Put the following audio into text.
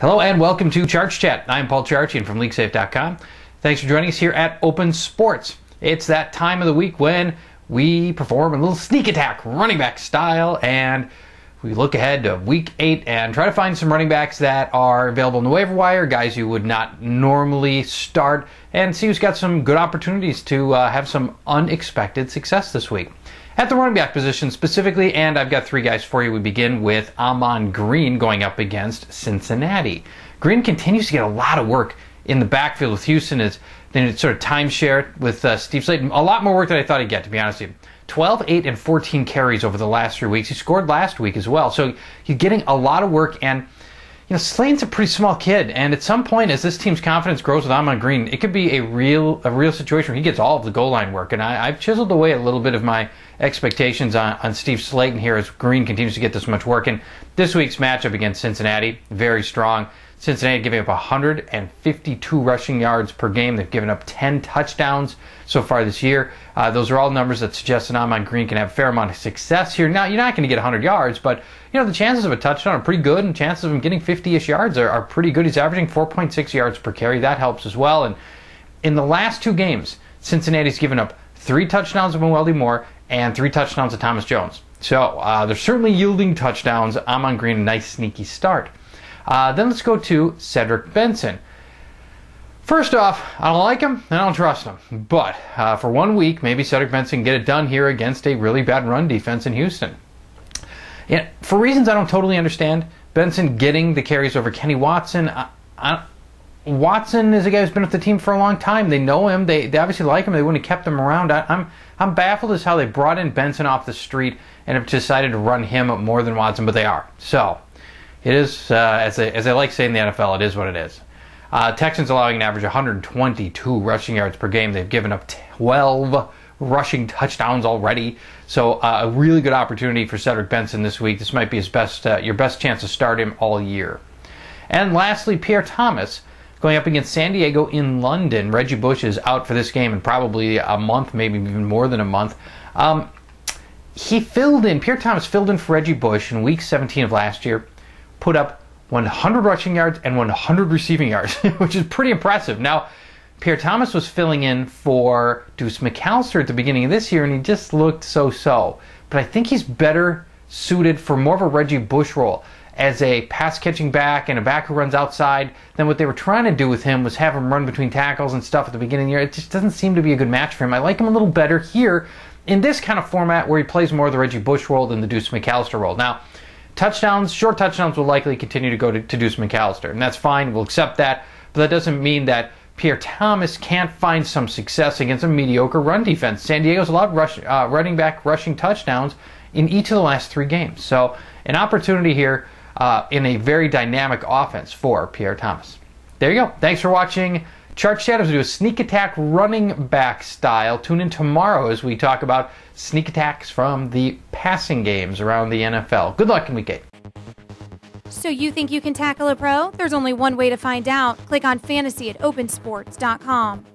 Hello and welcome to Charch Chat. I'm Paul Charchian from LeagueSafe.com. Thanks for joining us here at Open Sports. It's that time of the week when we perform a little sneak attack running back style, and we look ahead to week 8 and try to find some running backs that are available in the waiver wire, guys you would not normally start, and see who's got some good opportunities to have some unexpected success this week. At the running back position specifically, and I've got 3 guys for you. We begin with Ahman Green going up against Cincinnati. Green continues to get a lot of work in the backfield with Houston. Then it's sort of timeshare with Steve Slayton. A lot more work than I thought he'd get, to be honest with you. 12, 8, and 14 carries over the last 3 weeks. He scored last week as well. So he's getting a lot of work, and Slayton's a pretty small kid, and at some point as this team's confidence grows with Ahman Green, it could be a real situation where he gets all of the goal line work. And I've chiseled away a little bit of my expectations on Steve Slayton here as Green continues to get this much work. And this week's matchup against Cincinnati, very strong. Cincinnati giving up 152 rushing yards per game. They've given up 10 touchdowns so far this year. Those are all numbers that suggest that Ahman Green can have a fair amount of success here. Now, you're not going to get 100 yards, but the chances of a touchdown are pretty good, and chances of him getting 50-ish yards are pretty good. He's averaging 4.6 yards per carry. That helps as well. And in the last 2 games, Cincinnati's given up 3 touchdowns of Weldy Moore and 3 touchdowns of Thomas Jones. So they're certainly yielding touchdowns. Ahman Green, a nice sneaky start. Then let's go to Cedric Benson. First off, I don't like him and I don't trust him. But for 1 week, maybe Cedric Benson can get it done here against a really bad run defense in Houston. For reasons I don't totally understand, Benson getting the carries over Kenny Watson. Watson is a guy who's been with the team for a long time. They know him. They obviously like him. They wouldn't have kept him around. I'm baffled as how they brought in Benson off the street and have decided to run him more than Watson, but they are. So it is, as I like saying in the NFL, it is what it is. Texans allowing an average of 122 rushing yards per game. They've given up 12 rushing touchdowns already. So a really good opportunity for Cedric Benson this week. This might be his best, your best chance to start him all year. And lastly, Pierre Thomas going up against San Diego in London. Reggie Bush is out for this game in probably a month, maybe even more than a month. Pierre Thomas filled in for Reggie Bush in week 17 of last year, put up 100 rushing yards and 100 receiving yards, which is pretty impressive. Now, Pierre Thomas was filling in for Deuce McAllister at the beginning of this year, and he just looked so-so. But I think he's better suited for more of a Reggie Bush role as a pass-catching back and a back who runs outside than what they were trying to do with him was have him run between tackles and stuff at the beginning of the year. It just doesn't seem to be a good match for him. I like him a little better here in this kind of format where he plays more of the Reggie Bush role than the Deuce McAllister role. Now, short touchdowns will likely continue to go to Deuce McAllister, and that's fine. We'll accept that, but that doesn't mean that Pierre Thomas can't find some success against a mediocre run defense. San Diego's allowed running back rushing touchdowns in each of the last 3 games. So an opportunity here in a very dynamic offense for Pierre Thomas. There you go. Thanks for watching Charch Chat. We do a sneak attack running back style. Tune in tomorrow as we talk about sneak attacks from the passing games around the NFL. Good luck in week 8. So you think you can tackle a pro? There's only one way to find out. Click on fantasy at opensports.com.